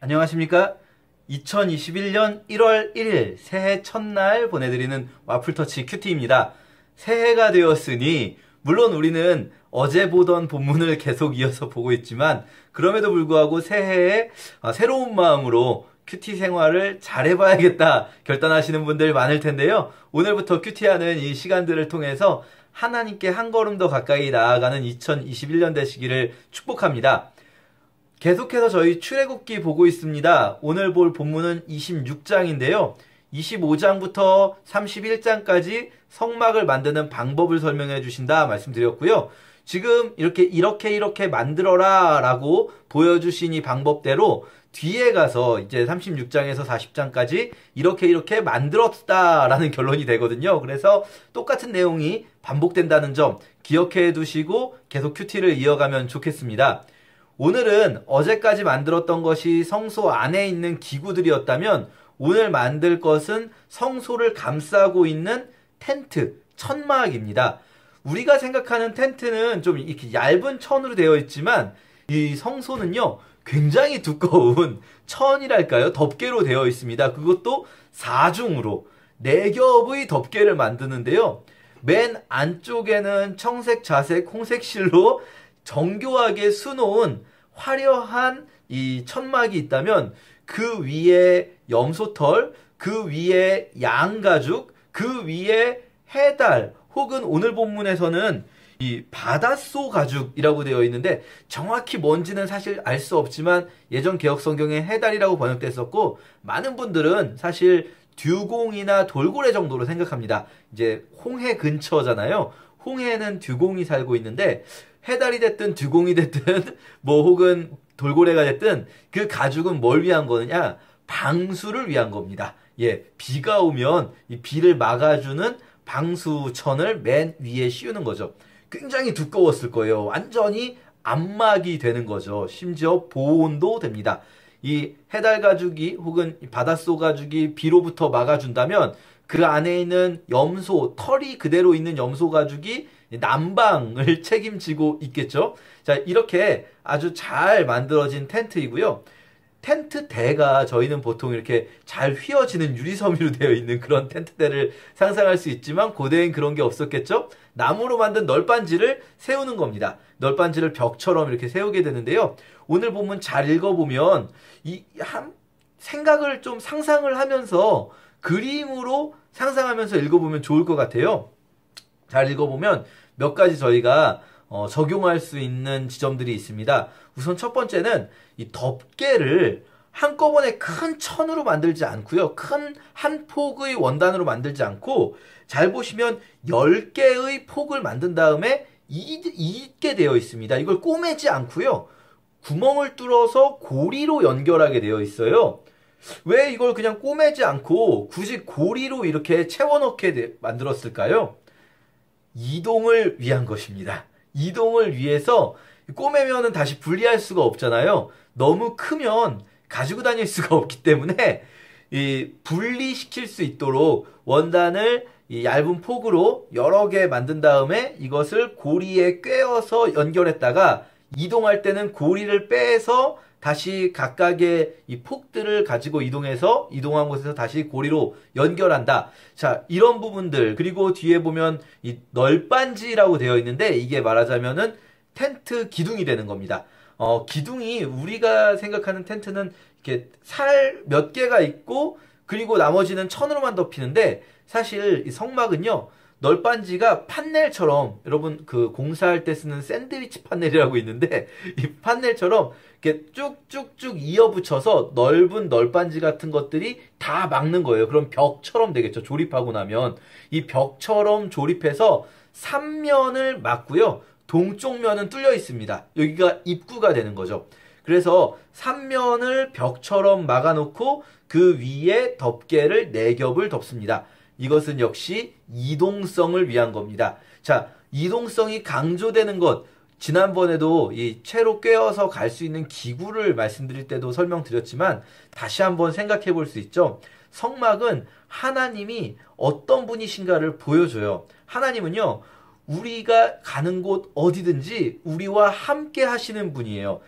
안녕하십니까? 2021년 1월 1일 새해 첫날 보내드리는 와플터치 큐티입니다. 새해가 되었으니 물론 우리는 어제 보던 본문을 계속 이어서 보고 있지만 그럼에도 불구하고 새해에 새로운 마음으로 큐티 생활을 잘해봐야겠다 결단하시는 분들 많을 텐데요. 오늘부터 큐티하는 이 시간들을 통해서 하나님께 한 걸음 더 가까이 나아가는 2021년 되시기를 축복합니다. 계속해서 저희 출애굽기 보고 있습니다. 오늘 볼 본문은 26장인데요. 25장부터 31장까지 성막을 만드는 방법을 설명해 주신다 말씀드렸고요. 지금 이렇게 만들어라 라고 보여주신 이 방법대로 뒤에 가서 이제 36장에서 40장까지 이렇게 만들었다 라는 결론이 되거든요. 그래서 똑같은 내용이 반복된다는 점 기억해 두시고 계속 큐티를 이어가면 좋겠습니다. 오늘은 어제까지 만들었던 것이 성소 안에 있는 기구들이었다면 오늘 만들 것은 성소를 감싸고 있는 텐트, 천막입니다. 우리가 생각하는 텐트는 좀 이렇게 얇은 천으로 되어 있지만 이 성소는요 굉장히 두꺼운 천이랄까요? 덮개로 되어 있습니다. 그것도 4중으로 4겹의 덮개를 만드는데요. 맨 안쪽에는 청색, 자색, 홍색 실로 정교하게 수놓은 화려한 이 천막이 있다면 그 위에 염소털, 그 위에 양가죽, 그 위에 해달 혹은 오늘 본문에서는 이 바닷소 가죽이라고 되어 있는데 정확히 뭔지는 사실 알 수 없지만 예전 개혁 성경에 해달이라고 번역됐었고 많은 분들은 사실 듀공이나 돌고래 정도로 생각합니다. 이제 홍해 근처잖아요. 홍해는 듀공이 살고 있는데 해달이 됐든 듀공이 됐든 뭐 혹은 돌고래가 됐든 그 가죽은 뭘 위한 거느냐? 방수를 위한 겁니다. 예, 비가 오면 이 비를 막아주는 방수천을 맨 위에 씌우는 거죠. 굉장히 두꺼웠을 거예요. 완전히 안막이 되는 거죠. 심지어 보온도 됩니다. 이 해달 가죽이 혹은 바닷소 가죽이 비로부터 막아준다면 그 안에 있는 염소, 털이 그대로 있는 염소 가죽이 난방을 책임지고 있겠죠. 자, 이렇게 아주 잘 만들어진 텐트이고요. 텐트대가 저희는 보통 이렇게 잘 휘어지는 유리섬유로 되어 있는 그런 텐트대를 상상할 수 있지만 고대엔 그런 게 없었겠죠. 나무로 만든 널빤지를 세우는 겁니다. 널빤지를 벽처럼 이렇게 세우게 되는데요. 오늘 본문 잘 읽어보면 생각을 좀 상상을 하면서 그림으로 상상하면서 읽어보면 좋을 것 같아요. 잘 읽어보면 몇 가지 저희가 적용할 수 있는 지점들이 있습니다. 우선 첫 번째는 이 덮개를 한꺼번에 큰 천으로 만들지 않고요. 큰 한 폭의 원단으로 만들지 않고 잘 보시면 10개의 폭을 만든 다음에 잇게 되어 있습니다. 이걸 꼬매지 않고요. 구멍을 뚫어서 고리로 연결하게 되어 있어요. 왜 이걸 그냥 꼬매지 않고 굳이 고리로 이렇게 채워넣게 만들었을까요? 이동을 위한 것입니다. 이동을 위해서 꼬매면은 다시 분리할 수가 없잖아요. 너무 크면 가지고 다닐 수가 없기 때문에 분리시킬 수 있도록 원단을 이 얇은 폭으로 여러 개 만든 다음에 이것을 고리에 꿰어서 연결했다가 이동할 때는 고리를 빼서 다시 각각의 이 폭들을 가지고 이동해서 이동한 곳에서 다시 고리로 연결한다. 자, 이런 부분들 그리고 뒤에 보면 이 널빤지라고 되어 있는데 이게 말하자면은 텐트 기둥이 되는 겁니다. 기둥이 우리가 생각하는 텐트는 이렇게 살 몇 개가 있고 그리고 나머지는 천으로만 덮이는데 사실 이 성막은요. 널빤지가 판넬처럼 여러분 그 공사할 때 쓰는 샌드위치 판넬이라고 있는데 이 판넬처럼 이렇게 쭉쭉쭉 이어붙여서 넓은 널빤지 같은 것들이 다 막는 거예요. 그럼 벽처럼 되겠죠. 조립하고 나면 이 벽처럼 조립해서 3면을 막고요. 동쪽 면은 뚫려 있습니다. 여기가 입구가 되는 거죠. 그래서 3면을 벽처럼 막아놓고 그 위에 덮개를 4겹을 덮습니다. 이것은 역시 이동성을 위한 겁니다. 자, 이동성이 강조되는 것 지난번에도 이 채로 꿰어서 갈 수 있는 기구를 말씀드릴 때도 설명드렸지만 다시 한번 생각해 볼 수 있죠. 성막은 하나님이 어떤 분이신가를 보여줘요. 하나님은요. 우리가 가는 곳 어디든지 우리와 함께 하시는 분이에요.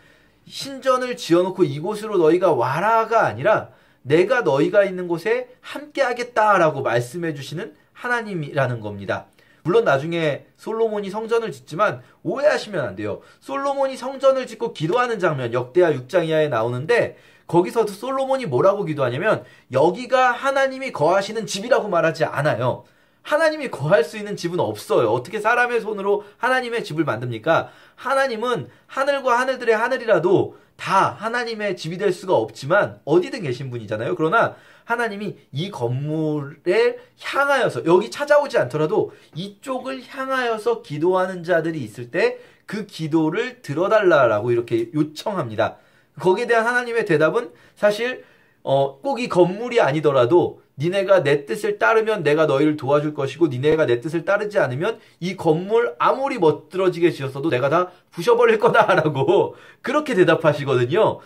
신전을 지어놓고 이곳으로 너희가 와라가 아니라 내가 너희가 있는 곳에 함께 하겠다라고 말씀해 주시는 하나님이라는 겁니다. 물론 나중에 솔로몬이 성전을 짓지만 오해하시면 안 돼요. 솔로몬이 성전을 짓고 기도하는 장면 역대하 6장 이하에 나오는데 거기서도 솔로몬이 뭐라고 기도하냐면 여기가 하나님이 거하시는 집이라고 말하지 않아요. 하나님이 거할 수 있는 집은 없어요. 어떻게 사람의 손으로 하나님의 집을 만듭니까? 하나님은 하늘과 하늘들의 하늘이라도 다 하나님의 집이 될 수가 없지만 어디든 계신 분이잖아요. 그러나 하나님이 이 건물에 향하여서 여기 찾아오지 않더라도 이쪽을 향하여서 기도하는 자들이 있을 때 그 기도를 들어달라라고 이렇게 요청합니다. 거기에 대한 하나님의 대답은 사실 꼭 이 건물이 아니더라도 니네가 내 뜻을 따르면 내가 너희를 도와줄 것이고 니네가 내 뜻을 따르지 않으면 이 건물 아무리 멋들어지게 지었어도 내가 다 부셔버릴 거다라고 그렇게 대답하시거든요.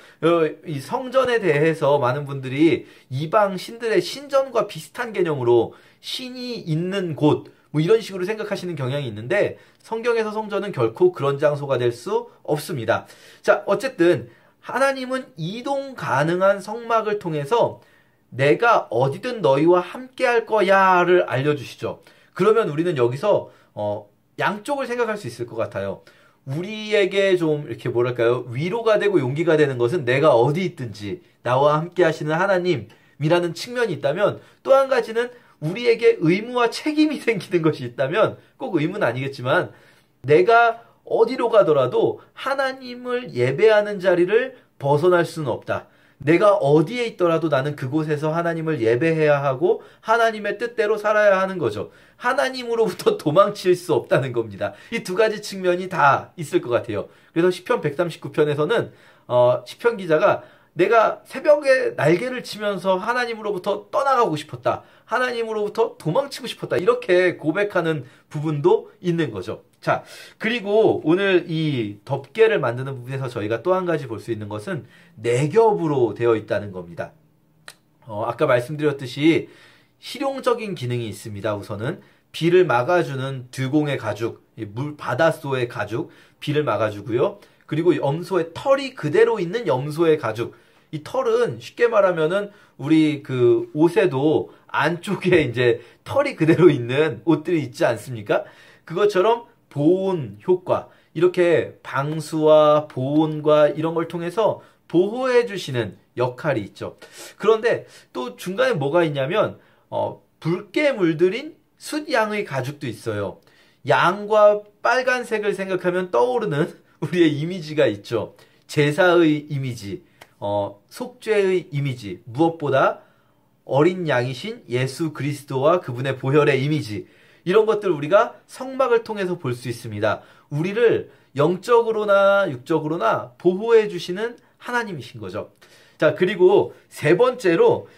이 성전에 대해서 많은 분들이 이방 신들의 신전과 비슷한 개념으로 신이 있는 곳 뭐 이런 식으로 생각하시는 경향이 있는데 성경에서 성전은 결코 그런 장소가 될 수 없습니다. 자, 어쨌든 하나님은 이동 가능한 성막을 통해서 내가 어디든 너희와 함께 할 거야를 알려주시죠. 그러면 우리는 여기서 양쪽을 생각할 수 있을 것 같아요. 우리에게 좀 이렇게 뭐랄까요, 위로가 되고 용기가 되는 것은 내가 어디 있든지 나와 함께 하시는 하나님이라는 측면이 있다면, 또 한 가지는 우리에게 의무와 책임이 생기는 것이 있다면, 꼭 의무는 아니겠지만 내가 어디로 가더라도 하나님을 예배하는 자리를 벗어날 수는 없다. 내가 어디에 있더라도 나는 그곳에서 하나님을 예배해야 하고 하나님의 뜻대로 살아야 하는 거죠. 하나님으로부터 도망칠 수 없다는 겁니다. 이 두 가지 측면이 다 있을 것 같아요. 그래서 시편 139편에서는 시편 기자가 내가 새벽에 날개를 치면서 하나님으로부터 떠나가고 싶었다. 하나님으로부터 도망치고 싶었다. 이렇게 고백하는 부분도 있는 거죠. 자, 그리고 오늘 이 덮개를 만드는 부분에서 저희가 또 한 가지 볼 수 있는 것은 네 겹으로 되어 있다는 겁니다. 아까 말씀드렸듯이 실용적인 기능이 있습니다. 우선은 비를 막아주는 듀공의 가죽, 바닷소의 가죽, 비를 막아주고요. 그리고 염소의 털이 그대로 있는 염소의 가죽. 이 털은 쉽게 말하면은 우리 그 옷에도 안쪽에 이제 털이 그대로 있는 옷들이 있지 않습니까? 그것처럼 보온 효과, 이렇게 방수와 보온과 이런 걸 통해서 보호해 주시는 역할이 있죠. 그런데 또 중간에 뭐가 있냐면 붉게 물들인 숫양의 가죽도 있어요. 양과 빨간색을 생각하면 떠오르는 우리의 이미지가 있죠. 제사의 이미지, 속죄의 이미지, 무엇보다 어린 양이신 예수 그리스도와 그분의 보혈의 이미지, 이런 것들 우리가 성막을 통해서 볼 수 있습니다. 우리를 영적으로나 육적으로나 보호해 주시는 하나님이신 거죠. 자, 그리고 세 번째로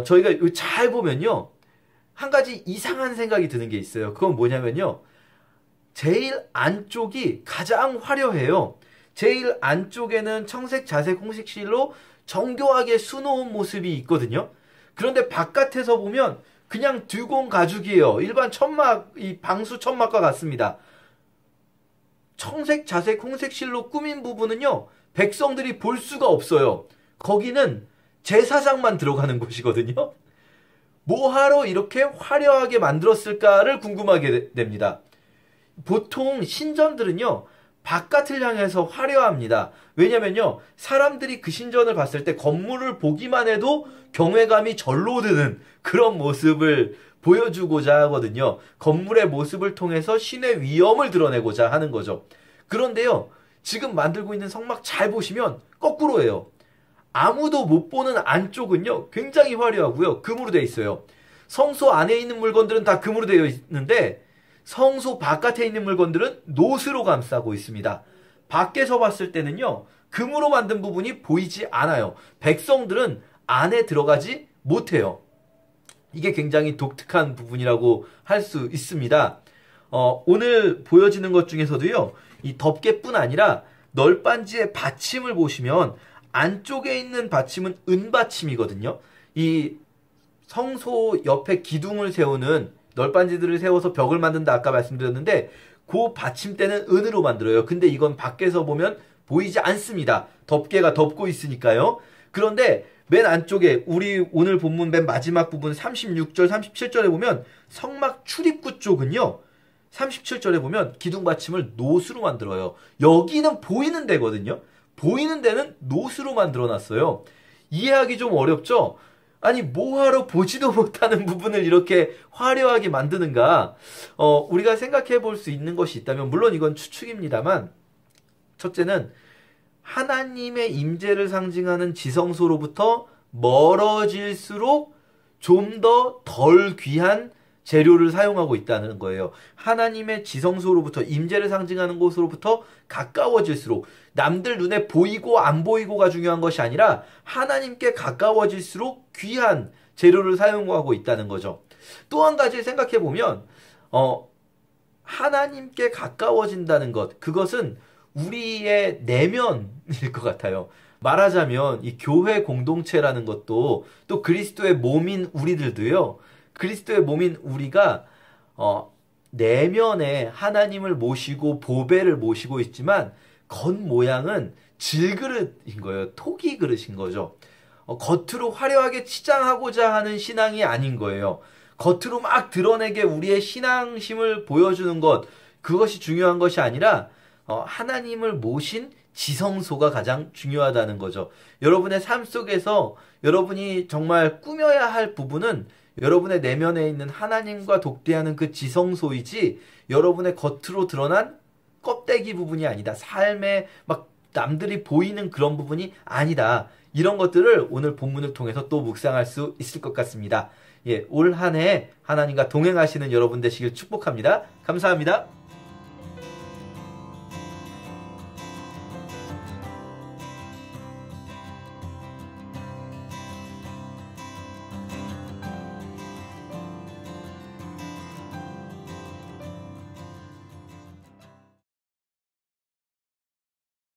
저희가 잘 보면요, 한 가지 이상한 생각이 드는 게 있어요. 그건 뭐냐면요, 제일 안쪽이 가장 화려해요. 제일 안쪽에는 청색, 자색, 홍색실로 정교하게 수놓은 모습이 있거든요. 그런데 바깥에서 보면 그냥 듀공 가죽이에요. 일반 천막, 이 방수 천막과 같습니다. 청색, 자색, 홍색 실로 꾸민 부분은요, 백성들이 볼 수가 없어요. 거기는 제사장만 들어가는 곳이거든요. 뭐하러 이렇게 화려하게 만들었을까를 궁금하게 됩니다. 보통 신전들은요, 바깥을 향해서 화려합니다. 왜냐면요, 사람들이 그 신전을 봤을 때 건물을 보기만 해도 경외감이 절로 드는 그런 모습을 보여주고자 하거든요. 건물의 모습을 통해서 신의 위엄을 드러내고자 하는 거죠. 그런데요, 지금 만들고 있는 성막 잘 보시면 거꾸로예요. 아무도 못 보는 안쪽은요, 굉장히 화려하고요, 금으로 되어 있어요. 성소 안에 있는 물건들은 다 금으로 되어 있는데 성소 바깥에 있는 물건들은 노스로 감싸고 있습니다. 밖에서 봤을 때는요, 금으로 만든 부분이 보이지 않아요. 백성들은 안에 들어가지 못해요. 이게 굉장히 독특한 부분이라고 할 수 있습니다. 오늘 보여지는 것 중에서도요, 이 덮개뿐 아니라 널빤지의 받침을 보시면 안쪽에 있는 받침은 은받침이거든요. 이 성소 옆에 기둥을 세우는 널빤지들을 세워서 벽을 만든다 아까 말씀드렸는데, 그 받침대는 은으로 만들어요. 근데 이건 밖에서 보면 보이지 않습니다. 덮개가 덮고 있으니까요. 그런데 맨 안쪽에 우리 오늘 본문 맨 마지막 부분 36절, 37절에 보면 성막 출입구 쪽은요. 37절에 보면 기둥받침을 노수로 만들어요. 여기는 보이는 데거든요. 보이는 데는 노수로 만들어놨어요. 이해하기 좀 어렵죠? 아니 뭐하러 보지도 못하는 부분을 이렇게 화려하게 만드는가? 우리가 생각해 볼 수 있는 것이 있다면 물론 이건 추측입니다만 첫째는 하나님의 임재를 상징하는 지성소로부터 멀어질수록 좀 더 덜 귀한 재료를 사용하고 있다는 거예요. 하나님의 지성소로부터 임재를 상징하는 곳으로부터 가까워질수록 남들 눈에 보이고 안 보이고가 중요한 것이 아니라 하나님께 가까워질수록 귀한 재료를 사용하고 있다는 거죠. 또 한 가지 생각해 보면 하나님께 가까워진다는 것, 그것은 우리의 내면일 것 같아요. 말하자면 이 교회 공동체라는 것도 또 그리스도의 몸인 우리들도요. 그리스도의 몸인 우리가 내면에 하나님을 모시고 보배를 모시고 있지만 겉모양은 질그릇인 거예요. 토기 그릇인 거죠. 겉으로 화려하게 치장하고자 하는 신앙이 아닌 거예요. 겉으로 막 드러내게 우리의 신앙심을 보여주는 것, 그것이 중요한 것이 아니라 하나님을 모신 지성소가 가장 중요하다는 거죠. 여러분의 삶 속에서 여러분이 정말 꾸며야 할 부분은 여러분의 내면에 있는 하나님과 독대하는 그 지성소이지 여러분의 겉으로 드러난 껍데기 부분이 아니다. 삶에 막 남들이 보이는 그런 부분이 아니다. 이런 것들을 오늘 본문을 통해서 또 묵상할 수 있을 것 같습니다. 올 한 해 하나님과 동행하시는 여러분 되시길 축복합니다. 감사합니다.